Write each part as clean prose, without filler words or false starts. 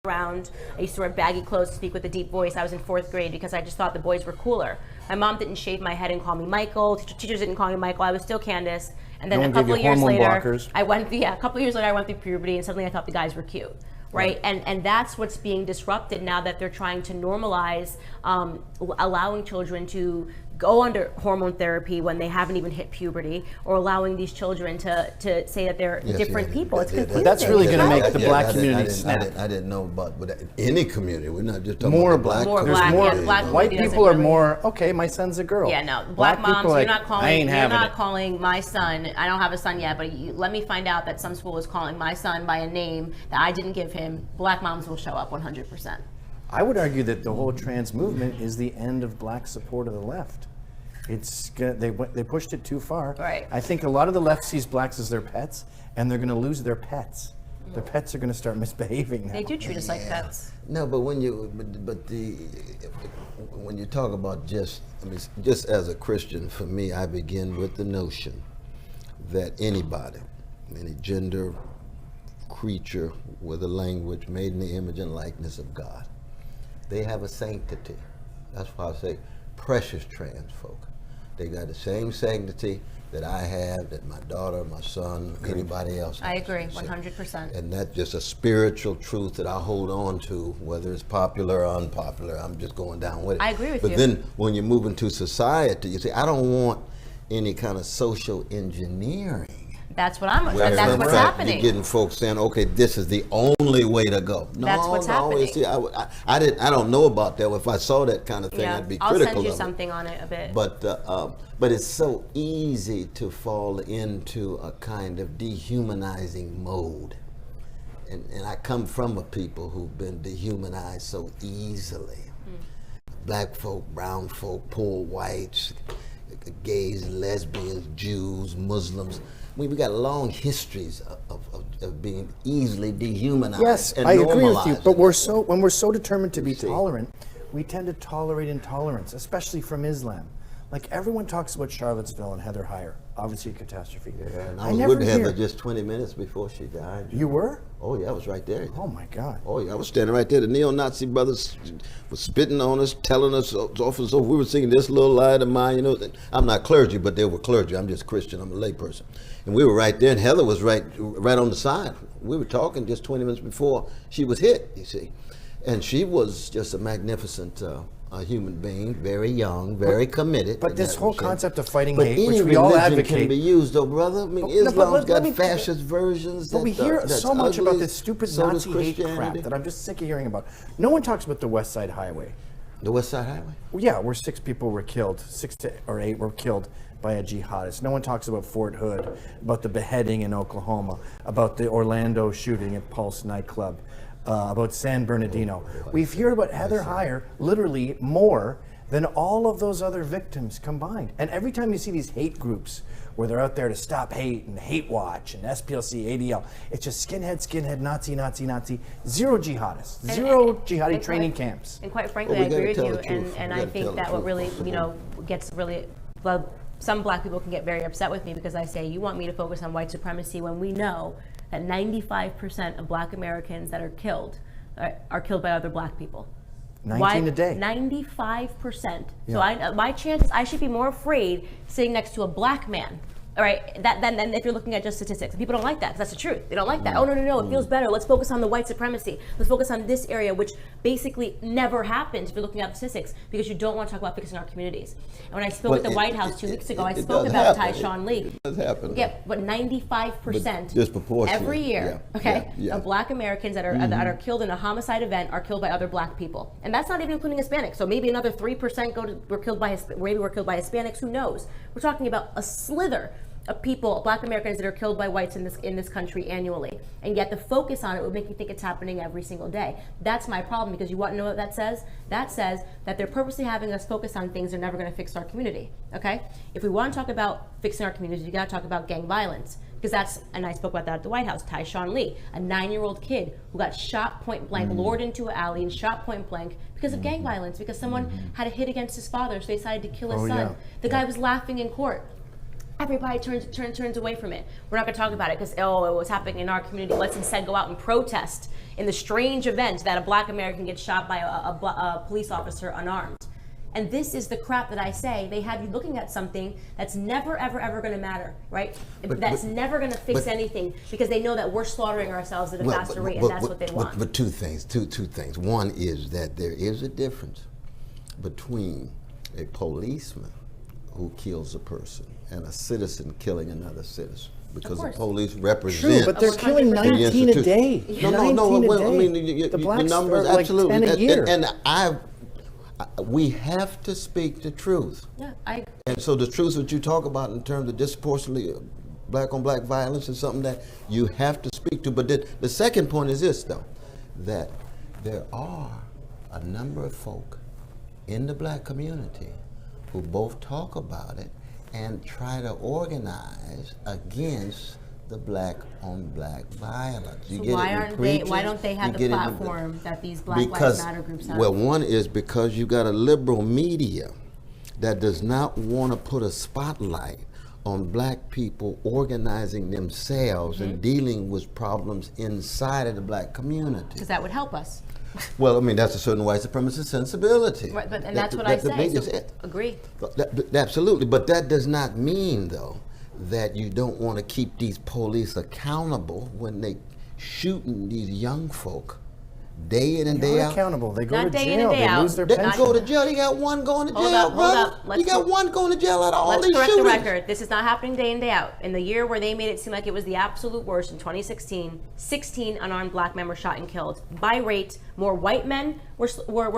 around. I used to wear baggy clothes to speak with a deep voice. I was in 4th grade because I just thought the boys were cooler. My mom didn't shave my head and call me Michael. Teachers didn't call me Michael. I was still Candace. And then a couple of years later, a couple of years later, I went through puberty, and suddenly I thought the guys were cute. Right, and that's what's being disrupted now that they're trying to normalize allowing children to go under hormone therapy when they haven't even hit puberty, or allowing these children to say that they're different people. It's confusing. That's really going to make the black community snap. I didn't know about any community. We're not just talking more about black. More black. More black white people are more okay. My son's a girl. Yeah, no, black moms. Like, you're not calling my son. I don't have a son yet, but let me find out that some school is calling my son by a name that I didn't give him. Black moms will show up 100%. I would argue that the whole trans movement is the end of black support of the left. It's they pushed it too far. Right. I think a lot of the left sees blacks as their pets, and they're going to lose their pets. Their pets are going to start misbehaving now. They do treat us like pets. No, but when you talk about just as a Christian, for me, I begin with the notion that anybody, any gender, creature with a language made in the image and likeness of God, they have a sanctity. That's why I say precious trans folk. They got the same sanctity that I have, that my daughter, my son, anybody else has. I agree, 100%. And that's just a spiritual truth that I hold on to, whether it's popular or unpopular. I'm just going down with it. I agree with you. But then when you move into society, you say, I don't want any kind of social engineering. That's what that's what's happening. You're getting folks saying, okay, this is the only way to go. No, that's what's happening. See, I don't know about that. If I saw that kind of thing, I'd be critical of it. I'll send you something on it a bit. But it's so easy to fall into a kind of dehumanizing mode. And I come from a people who've been dehumanized so easily. Black folk, brown folk, poor whites, gays, lesbians, Jews, Muslims. We got long histories of being easily dehumanized. Yes, and I agree with you. But when we're so determined to be see. tolerant, we tend to tolerate intolerance, especially from Islam. Like everyone talks about Charlottesville and Heather Heyer, obviously a catastrophe. Yeah, and I was with Heather just 20 minutes before she died. You were? Oh yeah, I was right there. Oh my God. Oh yeah, I was standing right there. The neo-Nazi brothers were spitting on us, telling us off and so. We were singing this little lie of mine, you know. I'm not clergy, but they were clergy. I'm just Christian. I'm a layperson. And we were right there, and Heather was right on the side. We were talking just 20 minutes before she was hit, you see. And she was just a magnificent a human being, very young, very committed. But this whole concept of fighting but hate, which we all advocate, can be used, though, brother. I mean, Islam's got fascist versions. But we hear so much about this stupid Nazi hate crap that I'm just sick of hearing about. No one talks about the West Side Highway. The West Side Highway? Well, yeah, where 6 people were killed, 6 or 8 were killed by a jihadist. No one talks about Fort Hood, about the beheading in Oklahoma, about the Orlando shooting at Pulse nightclub. About San Bernardino. We've heard about Heather Heyer literally more than all of those other victims combined. And every time you see these hate groups where they're out there to stop hate and hate watch and SPLC, ADL, it's just skinhead, Nazi, zero jihadists, zero jihadi training camps. And quite frankly, I agree with you. And I think that what really, gets really, well, some black people can get very upset with me because I say, you want me to focus on white supremacy when we know that 95% of black Americans that are killed by other black people. 19 a day. 95%. Yeah. So my chances, I should be more afraid sitting next to a black man, all right, than if you're looking at just statistics. And people don't like that because that's the truth. They don't like that. Oh, no, it feels better. Let's focus on the white supremacy. Let's focus on this area, which basically never happens if you're looking at statistics because you don't want to talk about fixing our communities. And when I spoke at the White House 2 weeks ago, I spoke about Tyshawn Lee. It does happen. Yeah, but 95% disproportionately every year, of black Americans that are killed in a homicide event are killed by other black people. And that's not even including Hispanics. So maybe another 3% were killed by Hispanics, who knows? We're talking about a slither of people, black Americans, that are killed by whites in this country annually. And yet the focus on it would make you think it's happening every single day. That's my problem, because you want to know what that says? That says that they're purposely having us focus on things they're never going to fix our community, okay? If we want to talk about fixing our communities, you got to talk about gang violence. Because and I spoke about that at the White House, Tyshawn Lee, a 9-year-old kid who got shot point blank, lured into an alley and shot point blank because of gang violence, because someone had a hit against his father, so they decided to kill his son. The guy was laughing in court. everybody turns away from it. We're not going to talk about it because, oh, it was happening in our community. Let's instead go out and protest in the strange event that a black American gets shot by a police officer unarmed. And this is the crap that I say. They have you looking at something that's never, ever, ever going to matter, right? That's never going to fix anything because they know that we're slaughtering ourselves at a faster rate, and that's what they want. But two things. One is that there is a difference between a policeman who kills a person and a citizen killing another citizen. Because the police represent. True, but they're killing 19 a day. No. Well, I mean, the numbers are like absolutely. 10 a year. And we have to speak the truth. Yeah, And so the truth that you talk about in terms of disproportionately black on black violence is something that you have to speak to. But the second point is this, though, that there are a number of folk in the black community who both talk about it and try to organize against the black on black violence. So why don't they have the platform that these Black Lives Matter groups have? Well, one is because you got a liberal media that does not want to put a spotlight on black people organizing themselves and dealing with problems inside of the black community. Because that would help us. Well, I mean, that's a certain white supremacist sensibility. Right, and that's what I say. So agree. Absolutely, but that does not mean, though, that you don't want to keep these police accountable when they shooting these young folk day in and day out. Accountable. They go Not to day jail. in and day They out. lose their They pension. go to jail. You got one going to jail, brother. You got one going to jail out of all these Let's correct shootings. the record. This is not happening day in, day out. In the year where they made it seem like it was the absolute worst, in 2016, 16 unarmed black men were shot and killed. By rate, more white men were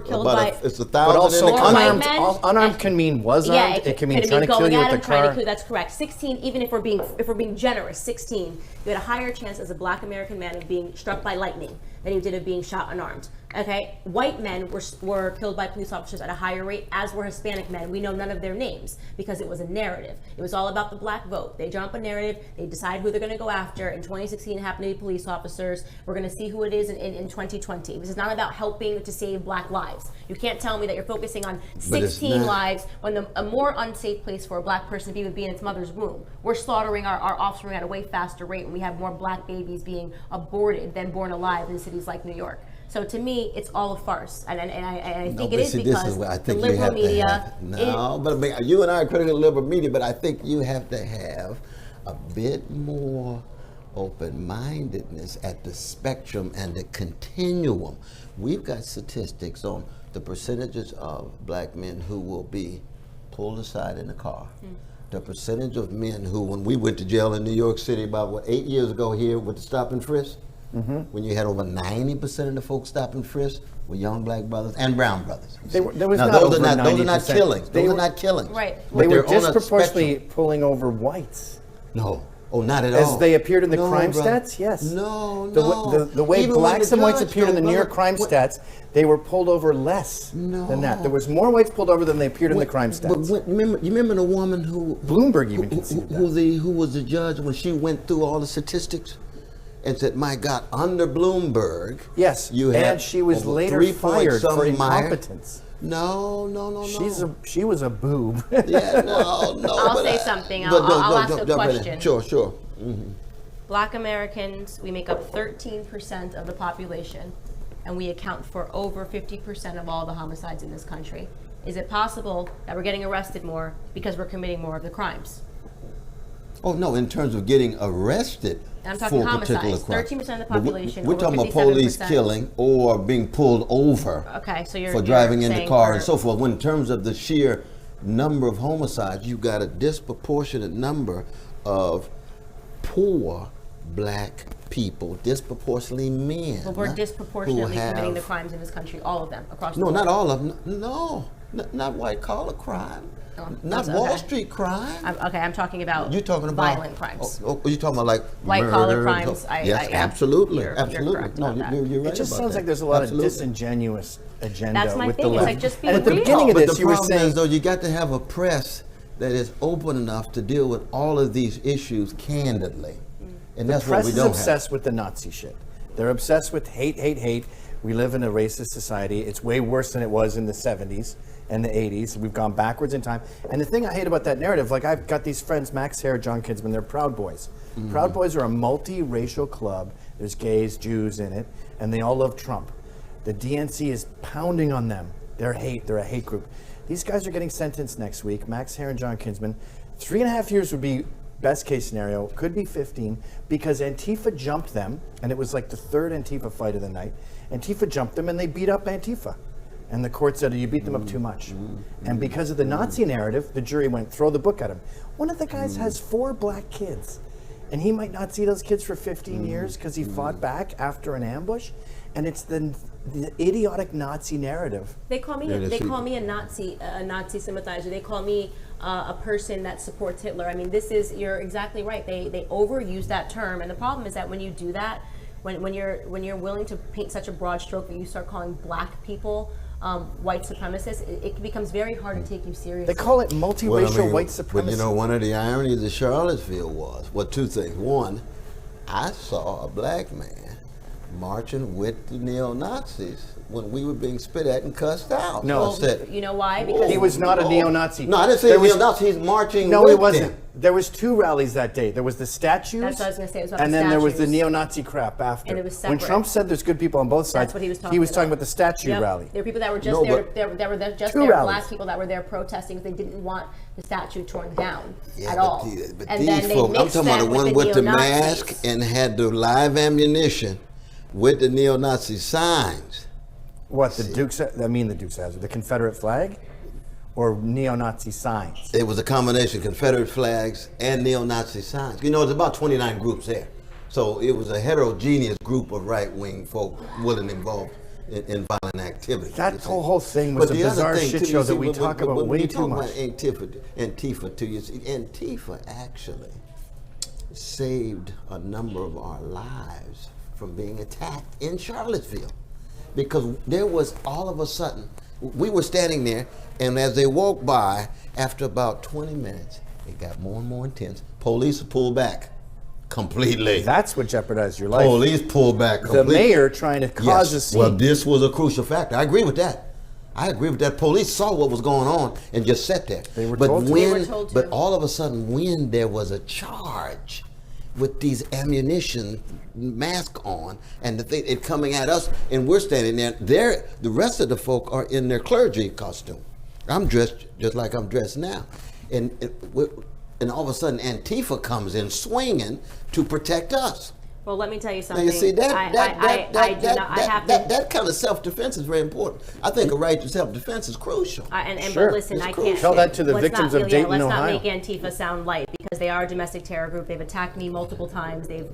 killed by. It's 1,000 But also, in the unarmed- country. unarmed can mean was armed. It can mean trying to kill you with a car. That's correct. 16, even if we're being generous, 16, you had a higher chance as a black American man of being struck by lightning than you did of being shot unarmed. Okay, white men were killed by police officers at a higher rate, as were Hispanic men. We know none of their names because it was a narrative. It was all about the black vote. They jump a narrative, they decide who they're going to go after. In 2016, it happened to be police officers. We're going to see who it is in 2020. This is not about helping to save black lives. You can't tell me that you're focusing on 16 lives when a more unsafe place for a black person to be would be in its mother's womb. We're slaughtering our offspring at a way faster rate when we have more black babies being aborted than born alive in cities like New York. So to me, it's all a farce, and I think it is because the liberal media. But I mean, you and I are critical of liberal media, but I think you have to have a bit more open-mindedness at the spectrum and the continuum. We've got statistics on the percentages of black men who will be pulled aside in a car. The percentage of men who, when we went to jail in New York City about 8 years ago here with the stop and frisk, when you had over 90% of the folks stop and frisk were young black brothers and brown brothers. There was now, not those over 90%. are not killings. Those are not killings. Right. They were they're on a disproportionately spectrum. pulling over whites. No. Oh, not at As all. they appeared in the crime brother. stats, yes. No. The way Even when blacks the and whites judge appeared in the go, New York brother, crime stats, they were pulled over less than that. There was more whites pulled over than they appeared in the crime stats. But you remember the woman who Bloomberg even considered that. who was the judge when she went through all the statistics and said, "My God, under Bloomberg, Yes, you and had she was over later 3 fired for point something incompetence. No. She was a boob. Yeah, no. I'll say something. I'll ask a question. Sure. Black Americans, we make up 13% of the population, and we account for over 50% of all the homicides in this country. Is it possible that we're getting arrested more because we're committing more of the crimes? Oh no, in terms of getting arrested I'm talking for a particular homicides. crime. 13% of the population. We're over talking about 57%. police killing or being pulled over Okay, so you're for driving in the saying car and so forth. When in terms of the sheer number of homicides, you've got a disproportionate number of poor black people, disproportionately men. But we're disproportionately who committing the have- crimes in this country, all of them, across the No, board. not all of them. No, not white collar crime. Not that's Wall okay. Street crime. I'm talking about You're talking about violent crimes. Oh, you're talking about like White collar murder, crimes, Yes, yeah. absolutely, You're absolutely. correct No, about that. you're right. It just about sounds that. like there's a lot Absolutely. of disingenuous agenda That's my with thing. the It's left. like, just be and at the real. beginning of But this, the you were problem saying is, though, you got to have a press that is open enough to deal with all of these issues candidly, and that's what press we is don't obsessed with the Nazi shit. They're obsessed with hate, hate, hate. We live in a racist society. It's way worse than it was in the 70s and the 80s. We've gone backwards in time. And the thing I hate about that narrative, like I've got these friends, Max Hare, John Kinsman, they're Proud Boys. Proud Boys are a multi-racial club. There's gays, Jews in it, and they all love Trump. The DNC is pounding on them. They're a hate group. These guys are getting sentenced next week, Max Hare and John Kinsman. 3.5 years would be best case scenario, could be 15, because Antifa jumped them, and it was like the third Antifa fight of the night. Antifa jumped them and they beat up Antifa. And the court said, you beat them up too much. And because of the Nazi narrative, the jury went, throw the book at him. One of the guys has 4 black kids, and he might not see those kids for 15 years because he fought back after an ambush. And it's the idiotic Nazi narrative. They call me a Nazi sympathizer. They call me a person that supports Hitler. I mean, you're exactly right. They overuse that term, and the problem is that when you do that, when you're willing to paint such a broad stroke that you start calling black people white supremacists, it becomes very hard to take you seriously. They call it multiracial white supremacy. But you know, one of the ironies of Charlottesville was, well, 2 things. One, I saw a black man marching with the neo-Nazis when we were being spit at and cussed out. No, you know why? Because he was not a neo-Nazi. No, I didn't say neo-Nazi. He's marching No, with he wasn't. them. There was 2 rallies that day. There was the statues. That's what I was going to say. It was about and the then there was the statues. neo-Nazi crap after. And it was when separate. Trump said there's good people on both sides, That's what he was talking about the statue rally. There were people that were just black people that were there protesting because they didn't want the statue torn down at all. But and these then they folks, I'm mixed talking about that the one with the neo-Nazis. mask and had the live ammunition with the neo-Nazi signs. What, the Dukes, I mean the Dukes Hazard, the Confederate flag or neo-Nazi signs? It was a combination, Confederate flags and neo-Nazi signs. You know, there's about 29 groups there. So it was a heterogeneous group of right-wing folk involved in violent activity. That whole thing was a bizarre shit show that we talk about way too much. Antifa too, you see, Antifa actually saved a number of our lives from being attacked in Charlottesville. Because there was all of a sudden, we were standing there, and as they walked by, after about 20 minutes, it got more and more intense. Police pulled back completely. That's what jeopardized your life. Police pulled back completely. The mayor trying to cause a scene. Well, this was a crucial factor. I agree with that. Police saw what was going on and just sat there. They were told to. But all of a sudden, when there was a charge with these ammunition mask on and it coming at us, and we're standing there, the rest of the folk are in their clergy costume. I'm dressed just like I'm dressed now, and all of a sudden Antifa comes in swinging to protect us. Well, let me tell you something. Now you see that that kind of self-defense is very important. I think a right to self-defense is crucial. Sure. But listen, I can't tell that to the victims of Dayton, let's Ohio. not make Antifa sound light, because they are a domestic terror group. They've attacked me multiple times. They've